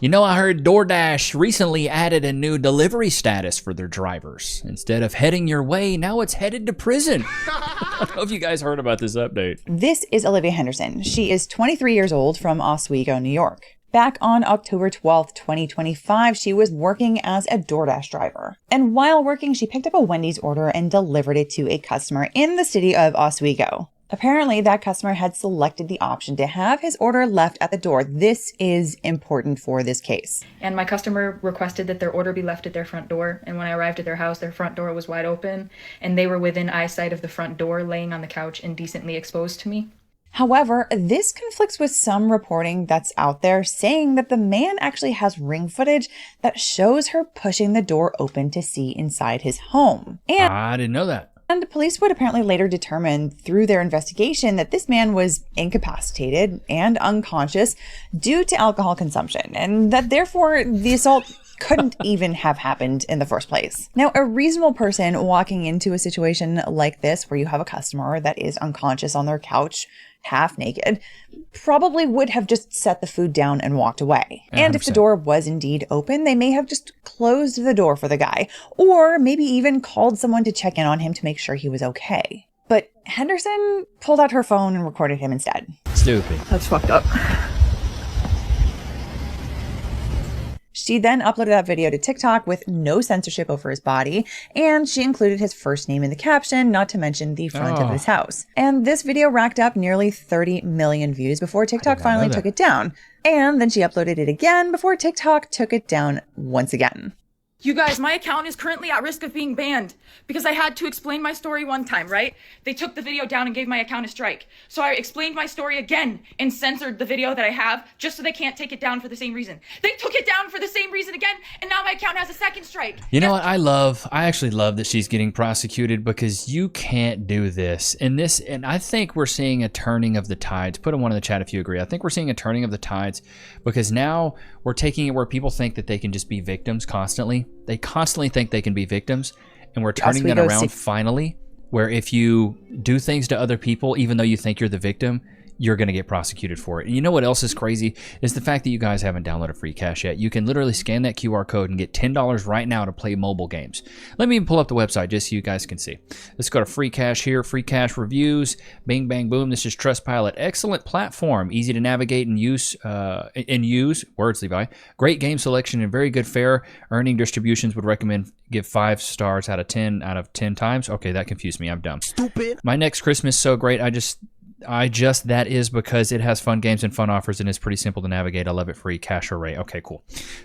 You know, I heard DoorDash recently added a new delivery status for their drivers. Instead of heading your way, now it's headed to prison. I don't know if you guys heard about this update. This is Olivia Henderson. She is 23 years old from Oswego, New York. Back on October 12th, 2025, she was working as a DoorDash driver. And while working, she picked up a Wendy's order and delivered it to a customer in the city of Oswego. Apparently, that customer had selected the option to have his order left at the door. This is important for this case. And my customer requested that their order be left at their front door. And when I arrived at their house, their front door was wide open and they were within eyesight of the front door, laying on the couch indecently exposed to me. However, this conflicts with some reporting that's out there saying that the man actually has ring footage that shows her pushing the door open to see inside his home. And I didn't know that. And police would apparently later determine through their investigation that this man was incapacitated and unconscious due to alcohol consumption, and that therefore the assault couldn't even have happened in the first place. Now, a reasonable person walking into a situation like this where you have a customer that is unconscious on their couch, half naked, probably would have just set the food down and walked away. 100%. And if the door was indeed open, they may have just closed the door for the guy, or maybe even called someone to check in on him to make sure he was okay. But Henderson pulled out her phone and recorded him instead. Stupid. That's fucked up. She then uploaded that video to TikTok with no censorship over his body, and she included his first name in the caption, not to mention the front of his house. And this video racked up nearly 30 million views before TikTok finally took it down. And then she uploaded it again before TikTok took it down once again. You guys, my account is currently at risk of being banned because I had to explain my story one time, right? They took the video down and gave my account a strike. So I explained my story again and censored the video that I have just so they can't take it down for the same reason. They took it down for the same reason again, and now my account has a second strike. You know what I actually love that she's getting prosecuted, because you can't do this. And I think we're seeing a turning of the tides. Put in one in the chat if you agree. I think we're seeing a turning of the tides because now we're taking it where people think that they can just be victims constantly. They constantly think they can be victims, and we're turning that around finally, where if you do things to other people, even though you think you're the victim, you're going to get prosecuted for it. And you know what else is crazy is the fact that you guys haven't downloaded Freecash yet. You can literally scan that QR code and get $10 right now to play mobile games. Let me pull up the website just so you guys can see. Let's go to Freecash here. Freecash reviews. Bing, bang, boom. This is Trustpilot. Excellent platform. Easy to navigate and use. Words, Levi. Great game selection and very good fare. Earning distributions would recommend give 5 stars out of 10 times. Okay, that confused me. I'm dumb. Stupid. My next Christmas so great. That is because it has fun games and fun offers and it's pretty simple to navigate. I love it. Free cash array. Okay, cool.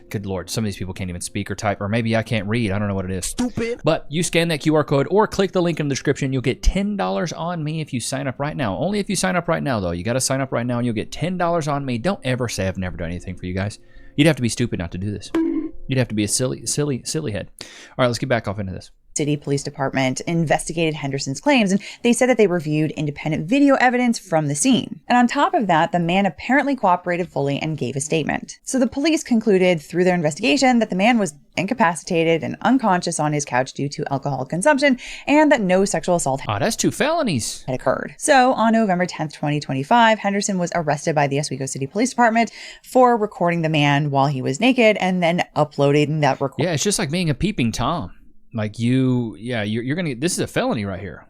Good Lord. Some of these people can't even speak or type, or maybe I can't read. I don't know what it is. Stupid. But you scan that QR code or click the link in the description. You'll get $10 on me if you sign up right now. Only if you sign up right now, though. You got to sign up right now and you'll get $10 on me. Don't ever say I've never done anything for you guys. You'd have to be stupid not to do this. You'd have to be a silly head. All right, let's get back off into this. City Police Department investigated Henderson's claims, and they said that they reviewed independent video evidence from the scene. And on top of that, the man apparently cooperated fully and gave a statement. So the police concluded through their investigation that the man was incapacitated and unconscious on his couch due to alcohol consumption, and that no sexual assault that's 2 felonies had occurred. So on November 10th, 2025, Henderson was arrested by the Oswego City Police Department for recording the man while he was naked and then uploading that recording. Yeah, it's just like being a peeping Tom. Like you're gonna get, this is a felony right here.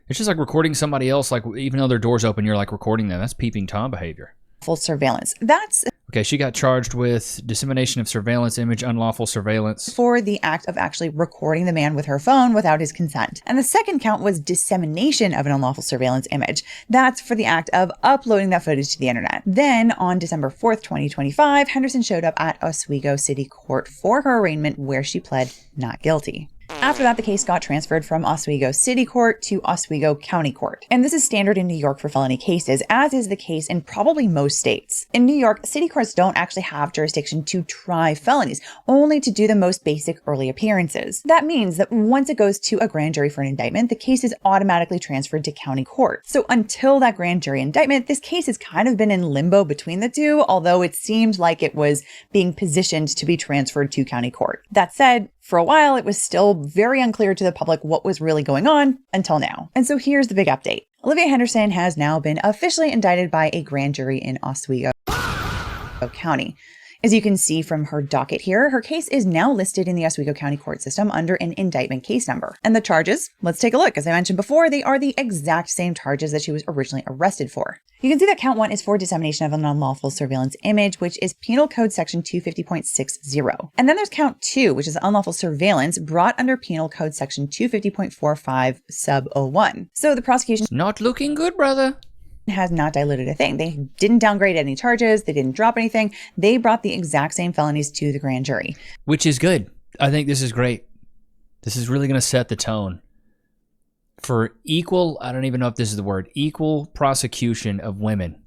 It's just like recording somebody else, like even though their door's open, you're like recording them. That's peeping Tom behavior. Full surveillance. That's okay. She got charged with dissemination of surveillance image, unlawful surveillance. For the act of actually recording the man with her phone without his consent. And the second count was dissemination of an unlawful surveillance image. That's for the act of uploading that footage to the internet. Then on December 4th, 2025, Henderson showed up at Oswego City Court for her arraignment, where she pled not guilty. After that, the case got transferred from Oswego City Court to Oswego County Court. And this is standard in New York for felony cases, as is the case in probably most states. In New York, city courts don't actually have jurisdiction to try felonies, only to do the most basic early appearances. That means that once it goes to a grand jury for an indictment, the case is automatically transferred to county court. So until that grand jury indictment, this case has kind of been in limbo between the two, although it seemed like it was being positioned to be transferred to county court. That said, for a while, it was still very unclear to the public what was really going on until now. And so here's the big update. Olivia Henderson has now been officially indicted by a grand jury in Oswego County. As you can see from her docket here, her case is now listed in the Oswego County court system under an indictment case number. And the charges, let's take a look. As I mentioned before, they are the exact same charges that she was originally arrested for. You can see that count 1 is for dissemination of an unlawful surveillance image, which is Penal Code Section 250.60. And then there's count 2, which is unlawful surveillance brought under Penal Code Section 250.45 sub 01. So the prosecution Not looking good, brother. has not diluted a thing. They didn't downgrade any charges. They didn't drop anything. They brought the exact same felonies to the grand jury. Which is good. I think this is great. This is really going to set the tone for equal, I don't even know if this is the word, equal prosecution of women.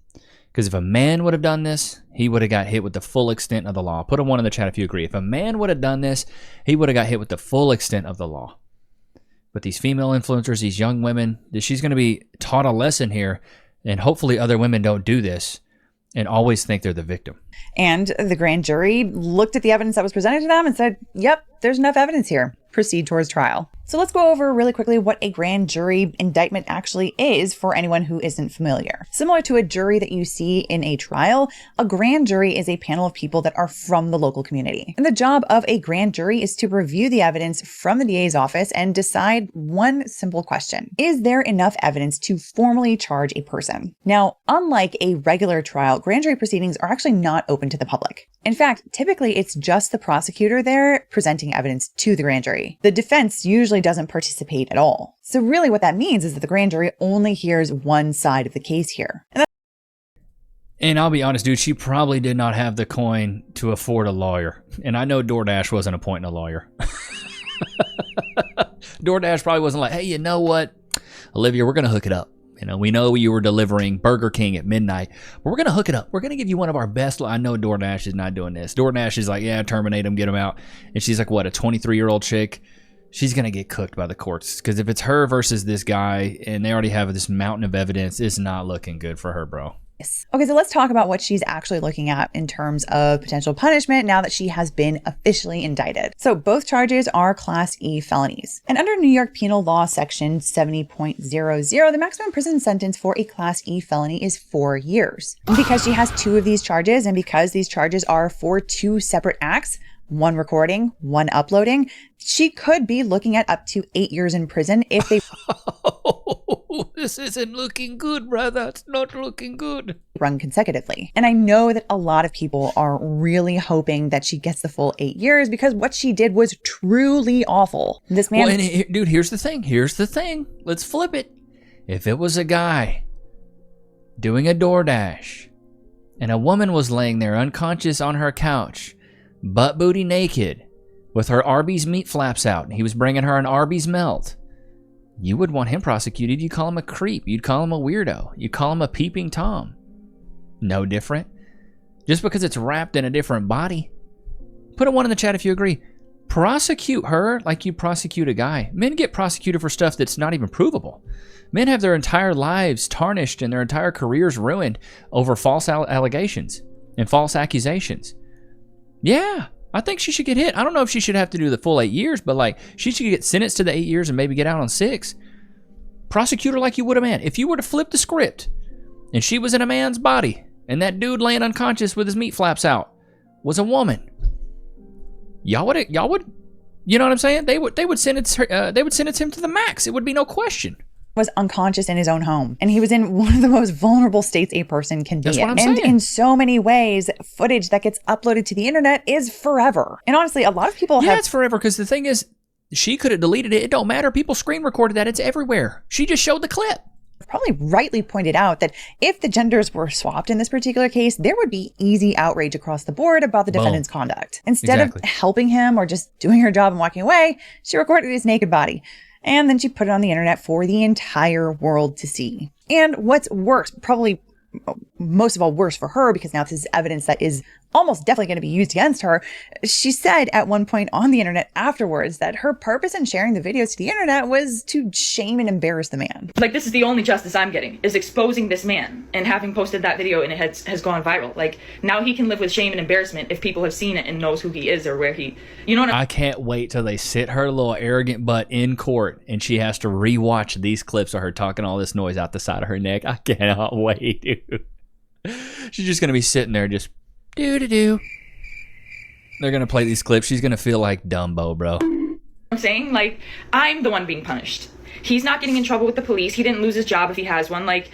Because if a man would have done this, he would have got hit with the full extent of the law. Put a 1 in the chat if you agree. If a man would have done this, he would have got hit with the full extent of the law. But these female influencers, these young women, she's going to be taught a lesson here, and hopefully other women don't do this and always think they're the victim. And the grand jury looked at the evidence that was presented to them and said, yep, there's enough evidence here. Proceed towards trial. So let's go over really quickly what a grand jury indictment actually is for anyone who isn't familiar. Similar to a jury that you see in a trial, a grand jury is a panel of people that are from the local community. And the job of a grand jury is to review the evidence from the DA's office and decide one simple question. Is there enough evidence to formally charge a person? Now, unlike a regular trial, grand jury proceedings are actually not open to the public. In fact, typically it's just the prosecutor there presenting evidence to the grand jury. The defense usually doesn't participate at all. So really what that means is that the grand jury only hears one side of the case here. And I'll be honest, dude, she probably did not have the coin to afford a lawyer. And I know DoorDash wasn't appointing a lawyer. DoorDash probably wasn't like, hey, you know what, Olivia, we're going to hook it up. You know, we know you were delivering Burger King at midnight, but we're going to hook it up. We're going to give you one of our best. I know DoorDash is not doing this. DoorDash is like, yeah, terminate them, get them out. And she's like, what, a 23-year-old chick? She's going to get cooked by the courts. Because if it's her versus this guy, and they already have this mountain of evidence, it's not looking good for her, bro. Okay, so let's talk about what she's actually looking at in terms of potential punishment now that she has been officially indicted. So both charges are Class E felonies. And under New York Penal Law Section 70.00, the maximum prison sentence for a Class E felony is 4 years. And because she has 2 of these charges, and because these charges are for 2 separate acts, 1 recording, 1 uploading, she could be looking at up to 8 years in prison if they This isn't looking good, brother. It's not looking good. Run consecutively. And I know that a lot of people are really hoping that she gets the full 8 years because what she did was truly awful. This man... Well, and dude, here's the thing. Here's the thing. Let's flip it. If it was a guy doing a DoorDash and a woman was laying there unconscious on her couch, butt booty naked, with her Arby's meat flaps out, and he was bringing her an Arby's melt, you would want him prosecuted. You'd call him a creep. You'd call him a weirdo. You'd call him a peeping Tom. No different. Just because it's wrapped in a different body. Put a 1 in the chat if you agree. Prosecute her like you prosecute a guy. Men get prosecuted for stuff that's not even provable. Men have their entire lives tarnished and their entire careers ruined over false allegations and false accusations. Yeah, I think she should get hit. I don't know if she should have to do the full 8 years, but like she should get sentenced to the 8 years and maybe get out on 6. Prosecute her like you would a man. If you were to flip the script and she was in a man's body and that dude laying unconscious with his meat flaps out was a woman, y'all would, you know what I'm saying? They would sentence her, they would sentence him to the max. It would be no question. Was unconscious in his own home. And he was in one of the most vulnerable states a person can be That's what I'm in. And saying. in so many ways, footage that gets uploaded to the internet is forever. And honestly, a lot of people Yeah, have... it's forever because the thing is, she could have deleted it. It don't matter. People screen recorded that. It's everywhere. She just showed the clip. probably rightly pointed out that if the genders were swapped in this particular case, there would be easy outrage across the board about the defendant's conduct. Instead of helping him or just doing her job and walking away, she recorded his naked body. And then she put it on the internet for the entire world to see. And what's worse, probably most of all worse for her, because now this is evidence that is almost definitely going to be used against her. She said at one point on the internet afterwards that her purpose in sharing the videos to the internet was to shame and embarrass the man. Like, this is the only justice I'm getting, is exposing this man and having posted that video and it has gone viral. Like, now he can live with shame and embarrassment if people have seen it and knows who he is or where he, you know what I can't wait till they sit her little arrogant butt in court and she has to rewatch these clips of her talking all this noise out the side of her neck. I cannot wait, dude. She's just going to be sitting there just do-do-do, They're going to play these clips. She's going to feel like Dumbo, bro. I'm saying, like, I'm the one being punished. He's not getting in trouble with the police. He didn't lose his job if he has one. Like,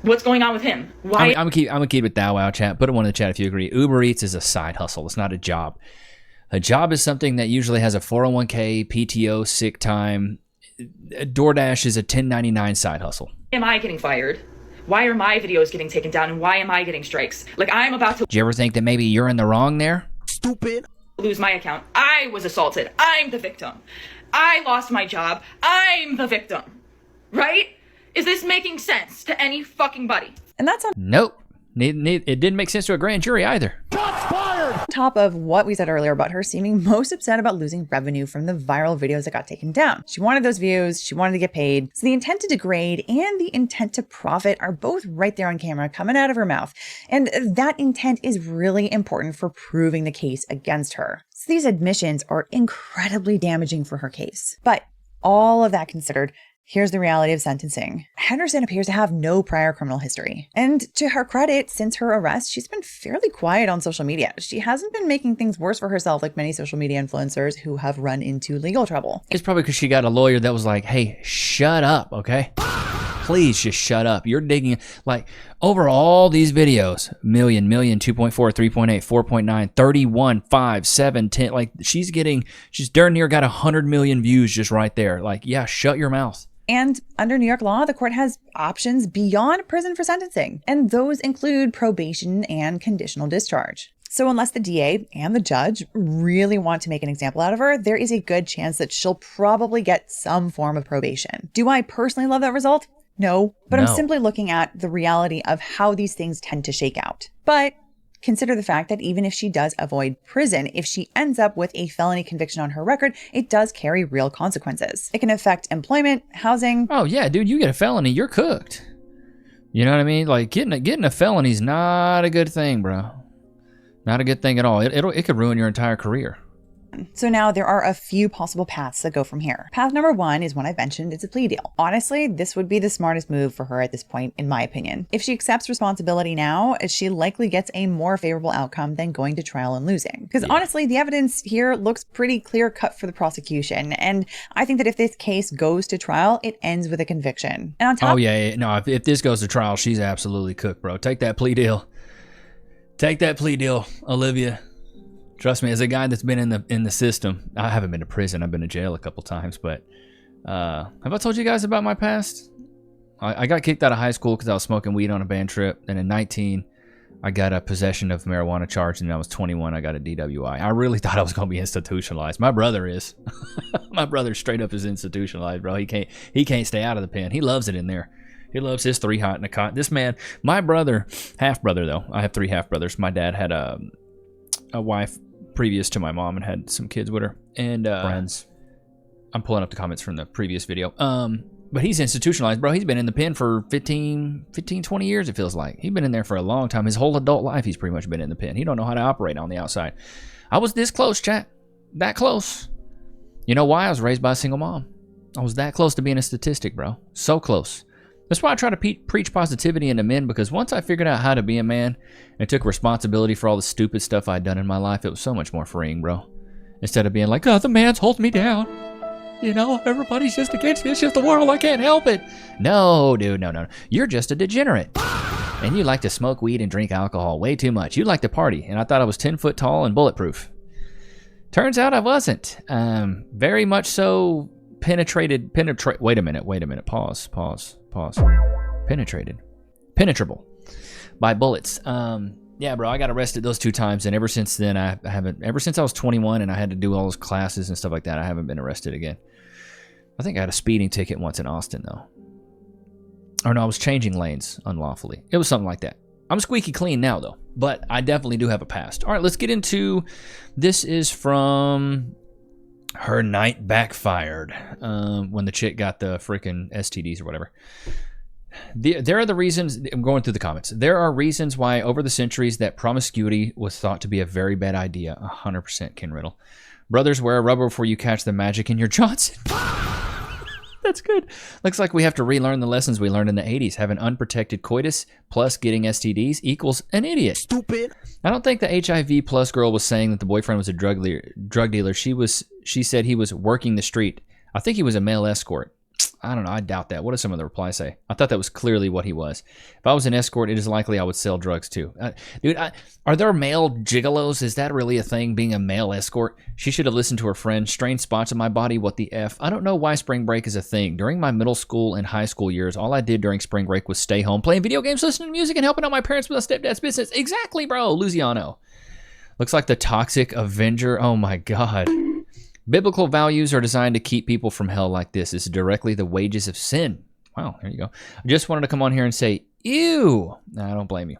what's going on with him? Why? I'm gonna keep it that wow, chat. Put it one in the chat if you agree. Uber Eats is a side hustle. It's not a job. A job is something that usually has a 401k, PTO, sick time. DoorDash is a 1099 side hustle. Am I getting fired? Why are my videos getting taken down, and why am I getting strikes? Like, I'm about to Do you ever think that maybe you're in the wrong there? Stupid. lose my account. I was assaulted. I'm the victim. I lost my job. I'm the victim. Right? Is this making sense to any fucking buddy? And that's on Nope. It didn't make sense to a grand jury either. top of what we said earlier about her seeming most upset about losing revenue from the viral videos that got taken down. She wanted those views, she wanted to get paid. So the intent to degrade and the intent to profit are both right there on camera coming out of her mouth. And that intent is really important for proving the case against her. So these admissions are incredibly damaging for her case. But all of that considered, here's the reality of sentencing. Henderson appears to have no prior criminal history. And to her credit, since her arrest, she's been fairly quiet on social media. She hasn't been making things worse for herself like many social media influencers who have run into legal trouble. It's probably because she got a lawyer that was like, hey, shut up, okay? Please just shut up. You're digging, like, over all these videos, million, 2.4, 3.8, 4.9, 31, 5, 7, 10, like, she's darn near got 100 million views just right there. Like, yeah, shut your mouth. And under New York law, the court has options beyond prison for sentencing, and those include probation and conditional discharge. So unless the DA and the judge really want to make an example out of her, there is a good chance that she'll probably get some form of probation. Do I personally love that result? No, but No. I'm simply looking at the reality of how these things tend to shake out. But consider the fact that even if she does avoid prison, if she ends up with a felony conviction on her record, it does carry real consequences. It can affect employment, housing. Oh, yeah, dude, you get a felony, you're cooked. You know what I mean? Like, getting a felony is not a good thing, bro. Not a good thing at all. It could ruin your entire career. So now there are a few possible paths that go from here. Path number one is one I mentioned, it's a plea deal. Honestly, this would be the smartest move for her at this point, in my opinion. If she accepts responsibility now, she likely gets a more favorable outcome than going to trial and losing. Because honestly, the evidence here looks pretty clear cut for the prosecution. And I think that if this case goes to trial, it ends with a conviction. And on top— Oh, yeah. No, if this goes to trial, she's absolutely cooked, bro. Take that plea deal. Take that plea deal, Olivia. Trust me, as a guy that's been in the system, I haven't been to prison. I've been to jail a couple times, but have I told you guys about my past? I got kicked out of high school because I was smoking weed on a band trip. And in 19, I got a possession of marijuana charge, and I was 21. I got a DWI. I really thought I was going to be institutionalized. My brother is. My brother straight up is institutionalized, bro. He can't stay out of the pen. He loves it in there. He loves his 3 hot and a cot. This man, my brother, half brother though. I have 3 half brothers. My dad had a wife previous to my mom and had some kids with her and friends. I'm pulling up the comments from the previous video. But he's institutionalized, bro. He's been in the pen for 15, 20 years, it feels like. He's been in there for a long time. His whole adult life, he's pretty much been in the pen. He don't know how to operate on the outside. I was this close, chat. That close. You know why? I was raised by a single mom. I was that close to being a statistic, bro. So close. That's why I try to preach positivity into men, because once I figured out how to be a man and took responsibility for all the stupid stuff I'd done in my life, it was so much more freeing, bro. Instead of being like, oh, the man's holding me down. You know, everybody's just against me. It's just the world. I can't help it. No, dude, no. You're just a degenerate. And you like to smoke weed and drink alcohol way too much. You like to party. And I thought I was 10 foot tall and bulletproof. Turns out I wasn't. Very much so wait a minute. Pause. Penetrable by bullets. Yeah, bro, I got arrested those 2 times, and ever since then ever since I was 21 and I had to do all those classes and stuff like that, I haven't been arrested again. I think I had a speeding ticket once in Austin though. Or no, I was changing lanes unlawfully. It was something like that. I'm squeaky clean now though, but I definitely do have a past. All right, let's get into, this is from Her Night Backfired, when the chick got the freaking STDs or whatever. There are the reasons, I'm going through the comments. There are reasons why over the centuries that promiscuity was thought to be a very bad idea. 100% Ken Riddle. Brothers, wear a rubber before you catch the magic in your Johnson. That's good. Looks like we have to relearn the lessons we learned in the 80s. Having unprotected coitus plus getting STDs equals an idiot. Stupid. I don't think the HIV plus girl was saying that the boyfriend was a drug dealer. She said he was working the street. I think he was a male escort. I don't know. I doubt that. What does some of the replies say? I thought that was clearly what he was. If I was an escort, it is likely I would sell drugs too. Dude, are there male gigolos? Is that really a thing, being a male escort? She should have listened to her friend. Strange spots in my body. What the F? I don't know why spring break is a thing. During my middle school and high school years, all I did during spring break was stay home, playing video games, listening to music, and helping out my parents with my stepdad's business. Exactly, bro. Luciano. Looks like the toxic Avenger. Oh my God. Biblical values are designed to keep people from hell like this. It's directly the wages of sin. Wow, there you go. I just wanted to come on here and say, ew. I don't blame you.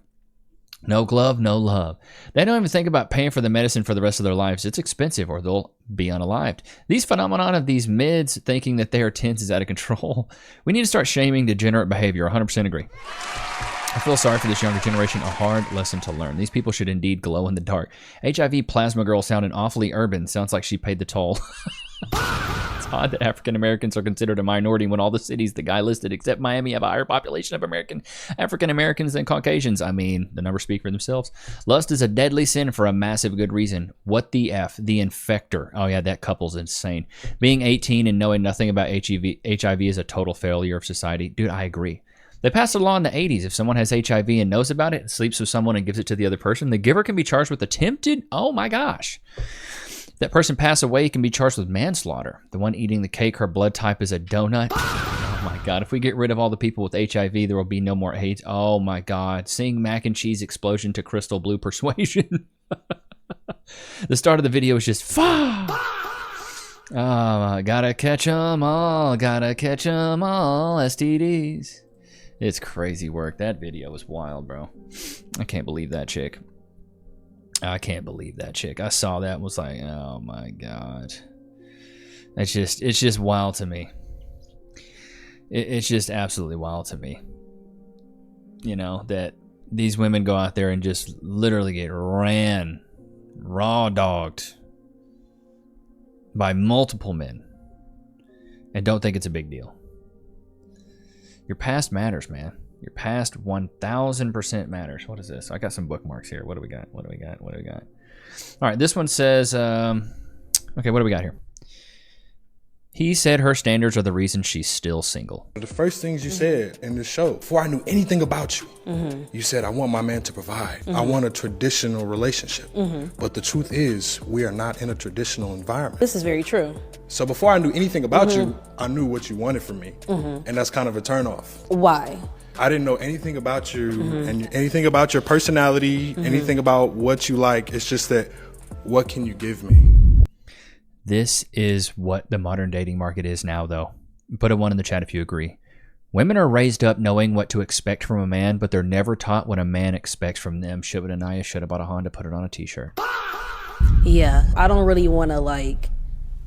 No glove, no love. They don't even think about paying for the medicine for the rest of their lives. It's expensive or they'll be unalived. These phenomenon of these mids thinking that they are tens is out of control. We need to start shaming degenerate behavior. 100% agree. I feel sorry for this younger generation, a hard lesson to learn. These people should indeed glow in the dark. HIV plasma girl sounding awfully urban. Sounds like she paid the toll. It's odd that African Americans are considered a minority when all the cities the guy listed except Miami have a higher population of African Americans than Caucasians. I mean, the numbers speak for themselves. Lust is a deadly sin for a massive good reason. What the F? The infector. Oh yeah, that couple's insane. Being 18 and knowing nothing about HIV is a total failure of society. Dude, I agree. They passed a law in the 80s. If someone has HIV and knows about it, sleeps with someone and gives it to the other person, the giver can be charged with attempted. Oh my gosh. That person pass away can be charged with manslaughter. The one eating the cake, her blood type is a donut. Oh my God. If we get rid of all the people with HIV, there will be no more AIDS. Oh my God. Sing mac and cheese explosion to crystal blue persuasion. The start of the video is just, gotta catch 'em all, STDs. It's crazy work. That video was wild, bro. I can't believe that chick. I saw that and was like, oh my God. It's just wild to me. It's just absolutely wild to me. You know, that these women go out there and just literally get raw dogged by multiple men and don't think it's a big deal. Your past matters, man. Your past 1000% matters. What is this? I got some bookmarks here. What do we got? All right, this one says, okay, what do we got here? He said her standards are the reason she's still single. The first things you said in this show, before I knew anything about you, you said, I want my man to provide. I want a traditional relationship. But the truth is, we are not in a traditional environment. This is very true. So before I knew anything about you, I knew what you wanted from me. And that's kind of a turnoff. Why? I didn't know anything about you and anything about your personality, anything about what you like. It's just that, what can you give me? This is what the modern dating market is now, though. Put a 1 in the chat if you agree. Women are raised up knowing what to expect from a man, but they're never taught what a man expects from them. Shiva Anaya should have bought a Honda, put it on a t-shirt. Yeah, I don't really want to, like,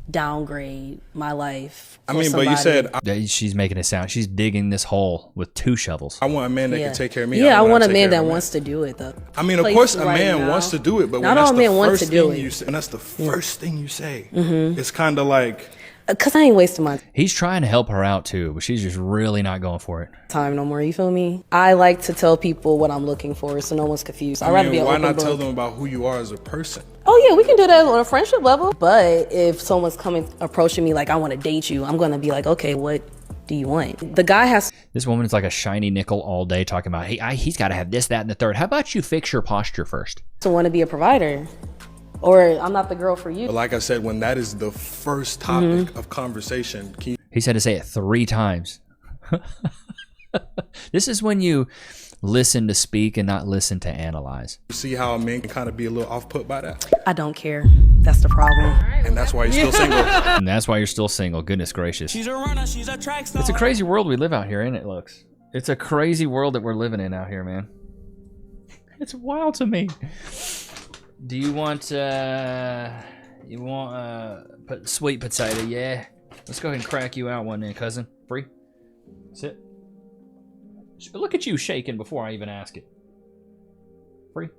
downgrade my life. I mean, but you said... She's making it sound. She's digging this hole with 2 shovels. I want a man that can take care of me. Yeah, I want a man that wants to do it, though. I mean, of course a man wants to do it, but when that's the first thing you say, and that's the first thing you say, it's kind of like... Because I ain't wasting my He's trying to help her out, too, but she's just really not going for it. time no more, you feel me? I like to tell people what I'm looking for so no one's confused. I'd rather be an why open not book. tell them about who you are as a person? Oh yeah, we can do that on a friendship level. But if someone's approaching me like, I want to date you, I'm going to be like, okay, what do you want? The guy has... This woman is like a shiny nickel all day talking about, hey, he's got to have this, that, and the third. How about you fix your posture first? to want to be a provider. Or I'm not the girl for you. But like I said, when that is the first topic of conversation, He said to say it 3 times. This is when you listen to speak and not listen to analyze. you see how a man can kind of be a little off-put by that? I don't care. That's the problem. And that's why you're still single. And that's why you're still single. Goodness gracious. She's a runner, she's a track star. It's a crazy world we live out here, ain't it, Lux? It's a crazy world that we're living in out here, man. It's wild to me. Do you want sweet potato? Yeah. Let's go ahead and crack you out one then, cousin. Free. Sit. Look at you shaking before I even ask it. Free.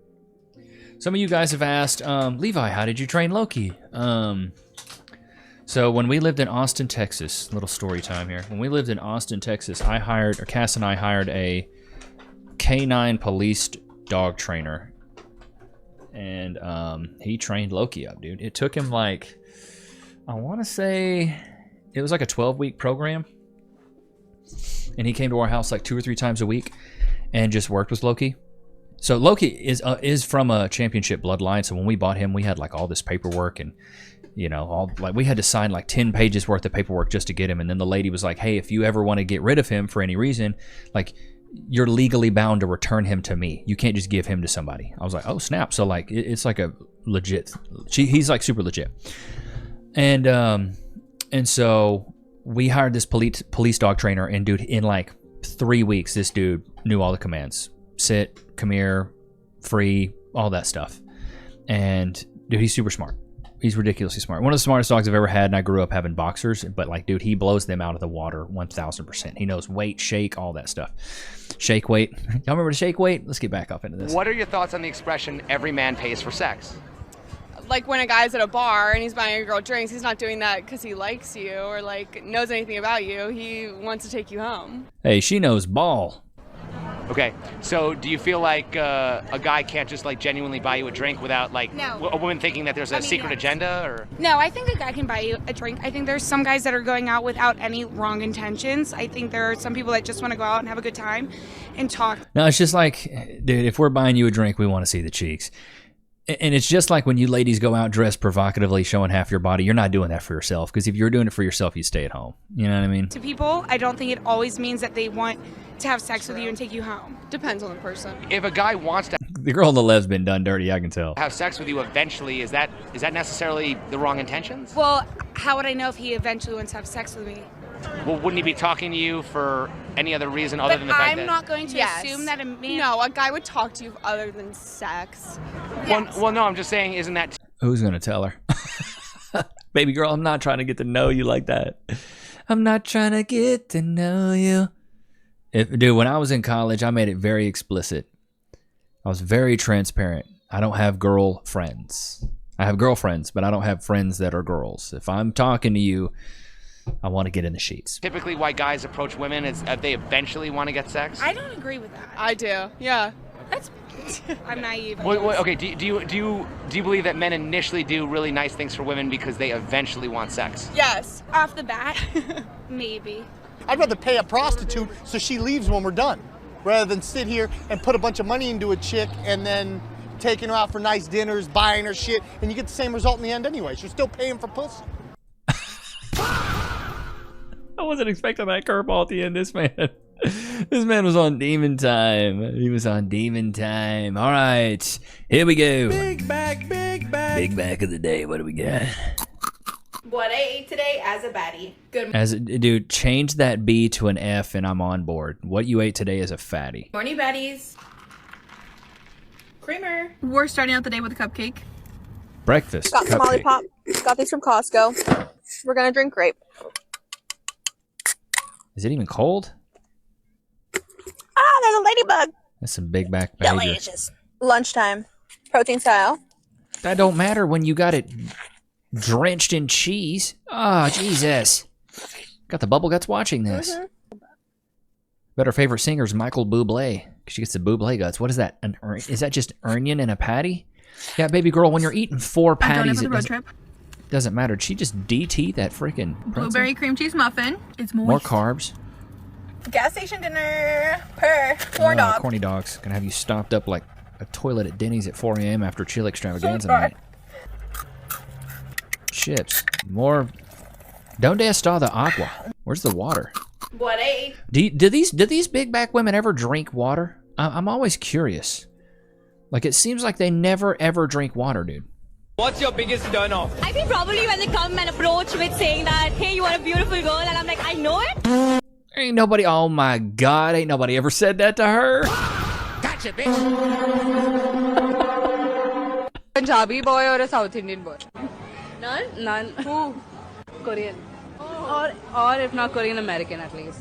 Some of you guys have asked, Levi, how did you train Loki? So when we lived in Austin, Texas, little story time here. When we lived in Austin, Texas, Cass and I hired a canine police dog trainer. And he trained Loki up, dude. It took him like, I want to say, it was like a 12-week program. And he came to our house like 2 or 3 times a week and just worked with Loki. So Loki is from a championship bloodline. So when we bought him, we had like all this paperwork and, you know, all like we had to sign like 10 pages worth of paperwork just to get him. And then the lady was like, hey, if you ever want to get rid of him for any reason, like you're legally bound to return him to me. You can't just give him to somebody. I was like, oh snap. So like it's like a legit, he's like super legit. And so we hired this police dog trainer, and dude, in like 3 weeks, this dude knew all the commands. Sit, come here, free, all that stuff. And dude, he's super smart. He's ridiculously smart. One of the smartest dogs I've ever had, and I grew up having boxers, but like, dude, he blows them out of the water 1000%. He knows weight, shake, all that stuff. Shake weight. Y'all remember the shake weight? Let's get back up into this. What are your thoughts on the expression, every man pays for sex? Like when a guy's at a bar and he's buying a girl drinks, he's not doing that because he likes you or like knows anything about you. He wants to take you home. Hey, she knows ball. Okay, so do you feel like a guy can't just like genuinely buy you a drink without like a woman thinking that there's a secret agenda? Or no, I think a guy can buy you a drink. I think there's some guys that are going out without any wrong intentions. I think there are some people that just want to go out and have a good time and talk. No, it's just like, dude, if we're buying you a drink, we want to see the cheeks. And it's just like when you ladies go out dressed provocatively, showing half your body, you're not doing that for yourself. Because if you're doing it for yourself, you stay at home. You know what I mean? To people, I don't think it always means that they want to have sex with you and take you home. Depends on the person. if a guy wants to The girl on the left's been done dirty, I can tell. have sex with you eventually, is that necessarily the wrong intentions? Well, how would I know if he eventually wants to have sex with me? Well, wouldn't he be talking to you for any other reason other than the fact I'm that... not going to Yes. assume that a man... No, a guy would talk to you other than sex. Well, no, I'm just saying, isn't that... Who's going to tell her? Baby girl, I'm not trying to get to know you like that. I'm not trying to get to know you. Dude, when I was in college, I made it very explicit. I was very transparent. I don't have girl friends. I have girlfriends, but I don't have friends that are girls. If I'm talking to you, I want to get in the sheets. typically why guys approach women is if they eventually want to get sex? I don't agree with that. I do. Yeah. That's... I'm naive. Okay, do you believe that men initially do really nice things for women because they eventually want sex? Yes. Off the bat, maybe. I'd rather pay a prostitute so she leaves when we're done, rather than sit here and put a bunch of money into a chick and then taking her out for nice dinners, buying her shit, and you get the same result in the end anyways. You're still paying for pussy. I wasn't expecting that curveball at the end. This man was on demon time. He was on demon time. All right, here we go. Big back of the day. What do we got? What I ate today as a baddie. Good Dude, change that B to an F and I'm on board. What you ate today is a fatty. morning, baddies. Creamer. We're starting out the day with a cupcake. Breakfast. Got some cupcake. Olipop. Got these from Costco. We're gonna drink grape. Is it even cold? Ah, there's a ladybug. That's some big back behavior. Delicious. Lunchtime. Protein style. That don't matter when you got it drenched in cheese. Oh, Jesus. Got the bubble guts watching this. Bet her favorite singer is Michael Bublé. She gets the Bublé guts. What is that? Is that just onion in a patty? Yeah, baby girl, when you're eating 4 patties, it doesn't matter. Did she just DT that freaking Blueberry cream cheese muffin. It's moist. More carbs. Gas station dinner. Corn dog. Corny dogs. Gonna have you stopped up like a toilet at Denny's at 4 a.m. after chill extravaganza night. Chips. More. Donde está the agua? Where's the water? What I ate. Do these big back women ever drink water? I'm always curious. Like, it seems like they never ever drink water, dude. What's your biggest turn off? I think probably when they come and approach with saying that, hey, you are a beautiful girl, and I'm like, I know it. Ain't nobody, oh my God, ain't nobody ever said that to her. Gotcha, bitch. Punjabi boy or a South Indian boy? None. Who? Korean. Or if not Korean, American at least.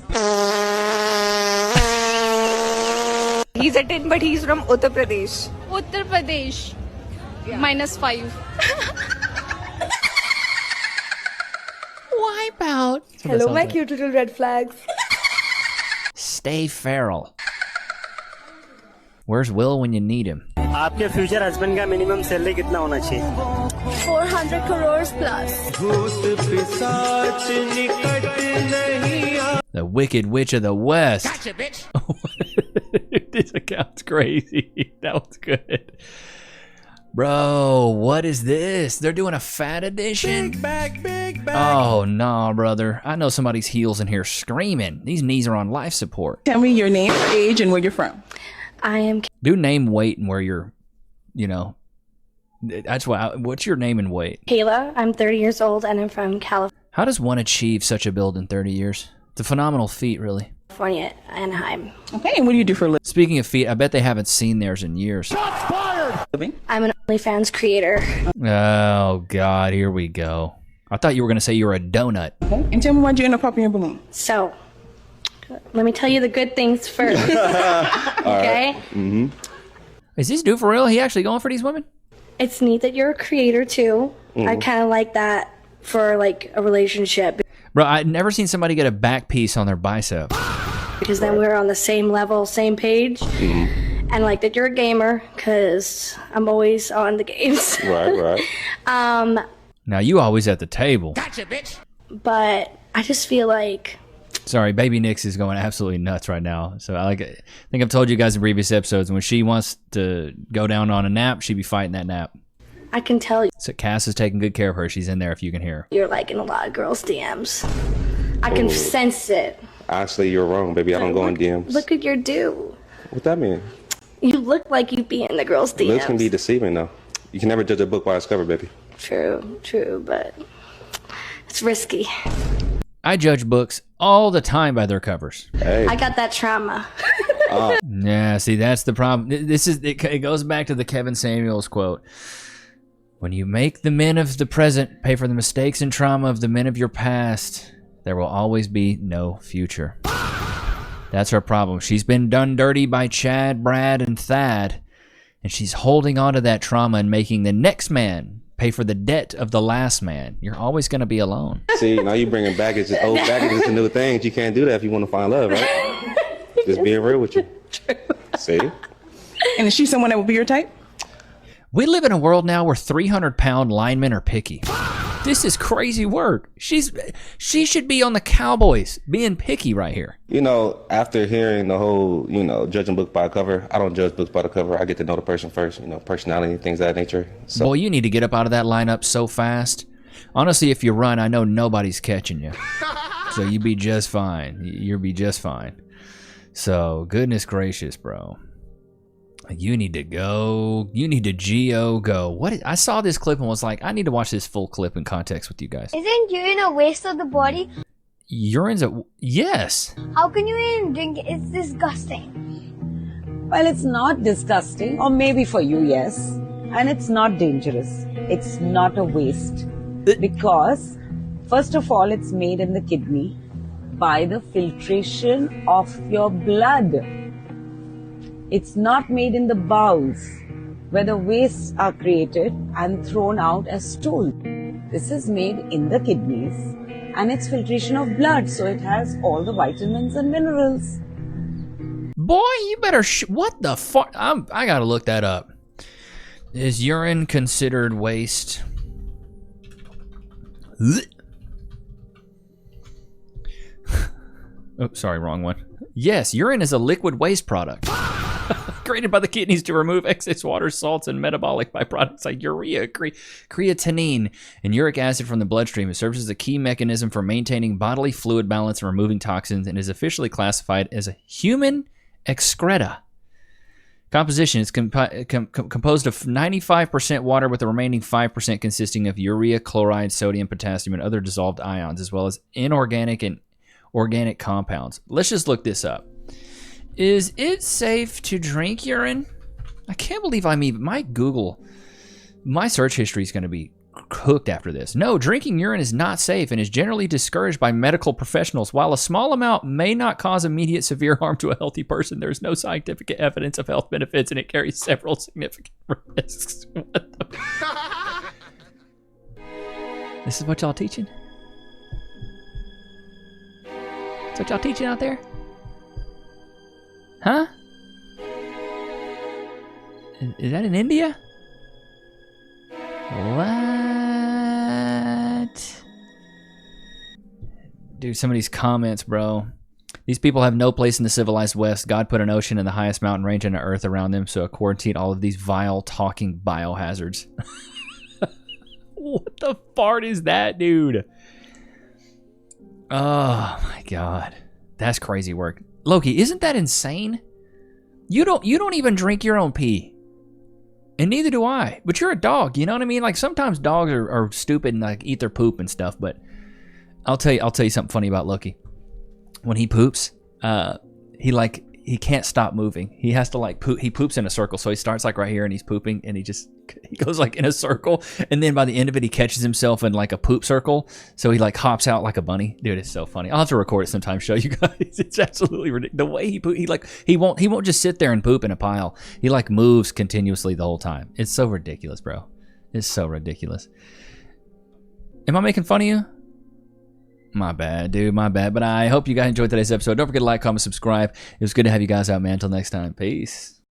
He's a 10, but he's from Uttar Pradesh. Uttar Pradesh. -5. Wipe out. Hello, my cute little red flags. Stay feral. Where's Will when you need him? आपके future husband का minimum salary कितना होना चाहिए? 400 crores plus. The Wicked Witch of the West. Gotcha, bitch. This account's crazy. That was good. Bro, what is this? They're doing a fat edition? Big bag. Oh, no, brother. I know somebody's heels in here screaming. These knees are on life support. Tell me your name, age, and where you're from. I am. Do name, weight, and where you're, you know. That's why. What's your name and weight? Kayla. I'm 30 years old and I'm from California, How does one achieve such a build in 30 years? It's a phenomenal feat, really. Anaheim. Okay, and what do you do for a living? Speaking of feet, I bet they haven't seen theirs in years. Shots fired! I'm an OnlyFans creator. Oh, God, here we go. I thought you were going to say you were a donut. Okay, and tell me why you end up popping your balloon. So, let me tell you the good things first. Okay? Mm-hmm. Is this dude for real? He actually going for these women? It's neat that you're a creator too. Mm. I kind of like that for like a relationship. Bro, I'd never seen somebody get a back piece on their bicep. Because then we're on the same level, same page. Mm-hmm. And like that you're a gamer, because I'm always on the games. Right. Now, you always at the table. Gotcha, bitch. But I just feel like... Sorry, Baby Nichs is going absolutely nuts right now. So I think I've told you guys in previous episodes, when she wants to go down on a nap, she'd be fighting that nap. I can tell you. So Cass is taking good care of her. She's in there if you can hear her. You're like in a lot of girls' DMs. I can sense it. Actually, you're wrong, baby. I don't go in DMs. Look at your do. What that mean? You look like you be in the girls' DMs. Looks can be deceiving, though. You can never judge a book by its cover, baby. True, but it's risky. I judge books all the time by their covers. Hey. I got that trauma. Yeah, see, that's the problem. It goes back to the Kevin Samuels quote. When you make the men of the present pay for the mistakes and trauma of the men of your past, there will always be no future. That's her problem. She's been done dirty by Chad, Brad, and Thad, and she's holding on to that trauma and making the next man pay for the debt of the last man. You're always going to be alone. See, now you bringing baggage, old baggage to new things. You can't do that if you want to find love, right? Just being real with you. True. See? And is she someone that would be your type? We live in a world now where 300-pound linemen are picky. This is crazy work. She should be on the Cowboys being picky right here. You know, after hearing the whole, judging book by cover, I don't judge books by the cover. I get to know the person first, personality, things of that nature. So. Boy, you need to get up out of that lineup so fast. Honestly, if you run, I know nobody's catching you. So you'd be just fine. You'll be just fine. So, goodness gracious, bro. You need to go. You need to go. I saw this clip and was like, I need to watch this full clip in context with you guys. Isn't urine a waste of the body? Urine's yes. How can you even drink it? It's disgusting. Well, it's not disgusting. Or maybe for you, yes. And it's not dangerous. It's not a waste. Because, first of all, it's made in the kidney by the filtration of your blood. It's not made in the bowels, where the wastes are created and thrown out as stool. This is made in the kidneys, and it's filtration of blood, so it has all the vitamins and minerals. Boy, you better what the fuck? I gotta look that up. Is urine considered waste? Oh, sorry, wrong one. Yes, urine is a liquid waste product. Created by the kidneys to remove excess water, salts, and metabolic byproducts like urea, creatinine, and uric acid from the bloodstream. It serves as a key mechanism for maintaining bodily fluid balance and removing toxins, and is officially classified as a human excreta. Composition is composed of 95% water, with the remaining 5% consisting of urea, chloride, sodium, potassium, and other dissolved ions, as well as inorganic and organic compounds. Let's just look this up. Is it safe to drink urine? I can't believe my search history is going to be cooked after this. No, drinking urine is not safe and is generally discouraged by medical professionals. While a small amount may not cause immediate severe harm to a healthy person, there is no scientific evidence of health benefits, and it carries several significant risks. What the? This is what y'all teaching? what y'all teaching out there? Huh? Is that in India? What? Dude, some of these comments, bro. These people have no place in the civilized West. God put an ocean in the highest mountain range on the earth around them, so quarantine all of these vile talking biohazards. What the fart is that, dude? Oh my God. That's crazy work. Loki, isn't that insane? You don't even drink your own pee. And neither do I. But you're a dog, you know what I mean? Like sometimes dogs are stupid and like eat their poop and stuff, but I'll tell you something funny about Loki. When he poops, he can't stop moving. He has to like poop. He poops in a circle. So he starts like right here and he's pooping and he goes like in a circle. And then by the end of it, he catches himself in like a poop circle. So he like hops out like a bunny. Dude, it's so funny. I'll have to record it sometime, show you guys. It's absolutely ridiculous. The way he poop, he won't just sit there and poop in a pile. He like moves continuously the whole time. It's so ridiculous, bro. It's so ridiculous. Am I making fun of you? My bad, dude. My bad. But I hope you guys enjoyed today's episode. Don't forget to like, comment, subscribe. It was good to have you guys out, man. Until next time. Peace.